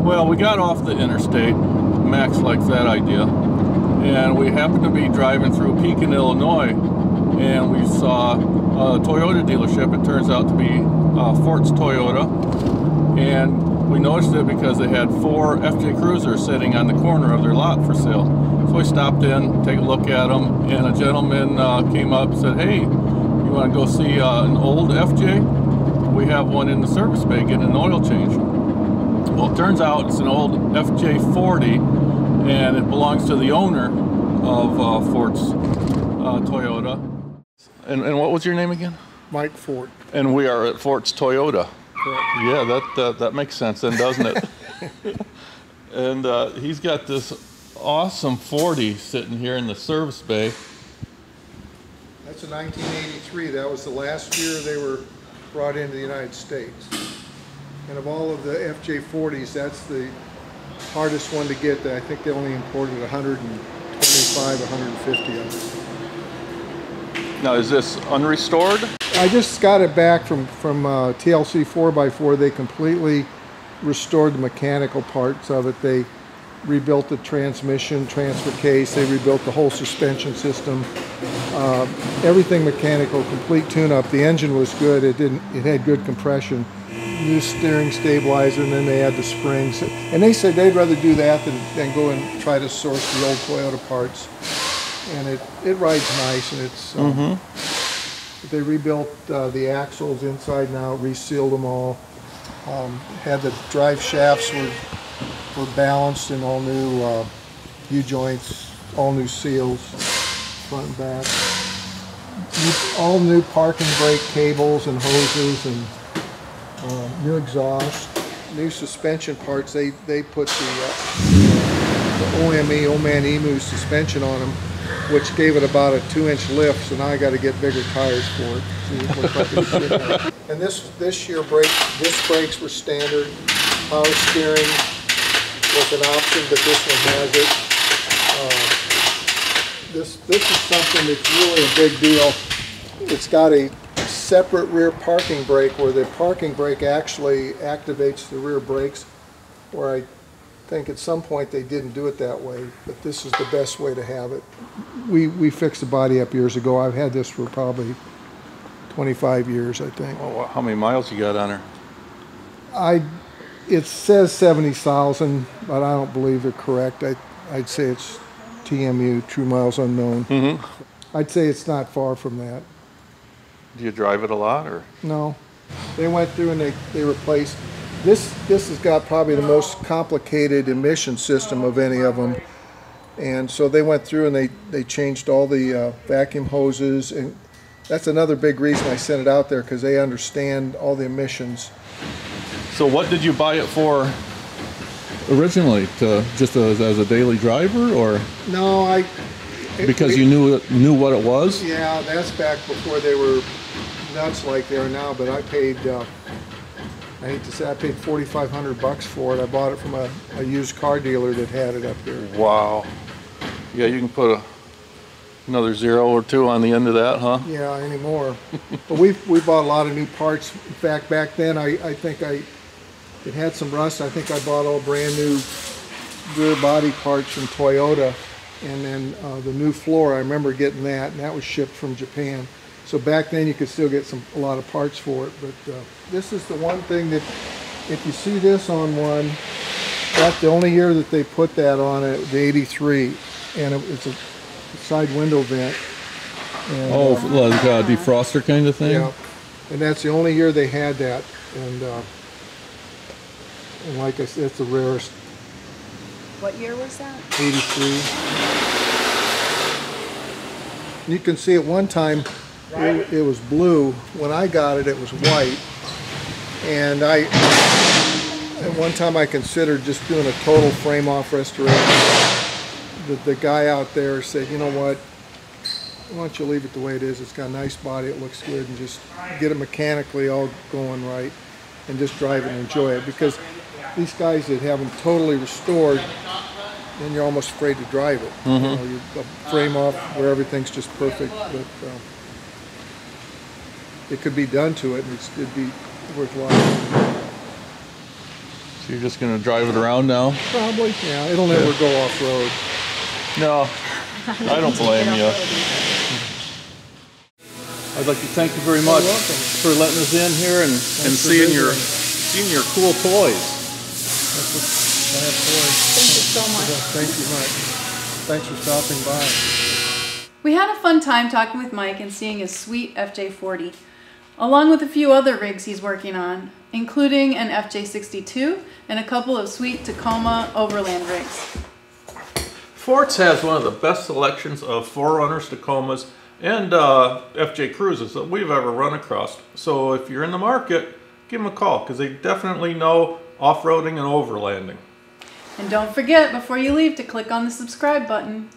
Well, we got off the interstate. Max likes that idea. And we happened to be driving through Pekin, Illinois, and we saw a Toyota dealership. It turns out to be Fort's Toyota. And we noticed it because they had 4 FJ Cruisers sitting on the corner of their lot for sale. So we stopped in, take a look at them, and a gentleman came up and said, "Hey, you want to go see an old FJ? We have one in the service bay getting an oil change." Well, it turns out it's an old FJ40, and it belongs to the owner of Fort's Toyota. And what was your name again? Mike Fort. And we are at Fort's Toyota. Correct. Yeah, that makes sense then, doesn't it? And he's got this awesome 40 sitting here in the service bay. That's a 1983. That was the last year they were brought into the United States. And of all of the FJ40s, that's the hardest one to get. I think they only imported 125, 150 of them. Now, is this unrestored? I just got it back from TLC 4x4. They completely restored the mechanical parts of it. They rebuilt the transmission, transfer case. They rebuilt the whole suspension system. Everything mechanical, complete tune-up. The engine was good. It had good compression. New steering stabilizer, and then they had the springs. And they said they'd rather do that than go and try to source the old Toyota parts. And it rides nice, and it's they rebuilt the axles inside and out, resealed them all. Had the drive shafts were balanced and all new U-joints, all new seals, front and back. All new parking brake cables and hoses, and new exhaust, new suspension parts. They put the OMAN EMU suspension on them, which gave it about a 2-inch lift. So now I got to get bigger tires for it. And this year disc brakes were standard. Power steering was an option, but this one has it. This is something that's really a big deal. It's got a separate rear parking brake where the parking brake actually activates the rear brakes, where I think at some point they didn't do it that way, but this is the best way to have it. We fixed the body up years ago. I've had this for probably 25 years, I think. Oh, how many miles you got on her? It says 70,000, but I don't believe they're correct. I'd say it's TMU, true miles unknown. I'd say it's not far from that. Do you drive it a lot, or? No. They went through and they replaced. This has got probably the most complicated emission system of any of them. And so they went through and they changed all the vacuum hoses. And that's another big reason I sent it out there, because they understand all the emissions. So what did you buy it for originally? Just as a daily driver, or? No, because you knew what it was? Yeah, that's back before they were nuts like they are now. But I paid, I hate to say, I paid $4,500 for it. I bought it from a used car dealer that had it up here. Wow. Yeah, you can put another 0 or 2 on the end of that, huh? Yeah, anymore. But we bought a lot of new parts. In fact, back then I think it had some rust. I think I bought all brand new rear body parts from Toyota. And then the new floor, I remember getting that, and that was shipped from Japan. So back then you could still get a lot of parts for it. But this is the one thing that, if you see this on one, that's the only year that they put that on it, the 83. And it's a side window vent. And, like a defroster kind of thing? Yeah. And that's the only year they had that. And like I said, it's the rarest. What year was that? 83. You can see at one time it was blue. When I got it, it was white. And at one time I considered just doing a total frame-off restoration. The guy out there said, you know what, why don't you leave it the way it is? It's got a nice body, it looks good, and just get it mechanically all going right, and just drive it and enjoy it. Because these guys that have them totally restored, then you're almost afraid to drive it. You know, you frame off where everything's just perfect, but it could be done to it, and it'd be worthwhile. So you're just going to drive it around now? Probably, yeah. It'll never go off-road. No, I don't blame you. I'd like to thank you very much for letting us in here and seeing your cool toys. I have toys. Thank you so much. Thank you much. Thanks for stopping by. We had a fun time talking with Mike and seeing his sweet FJ40, along with a few other rigs he's working on, including an FJ62 and a couple of sweet Tacoma Overland rigs. Ford's has one of the best selections of 4Runners, Tacomas, and FJ Cruises that we've ever run across. So if you're in the market, give them a call because they definitely know off-roading and overlanding. And don't forget, before you leave, to click on the subscribe button.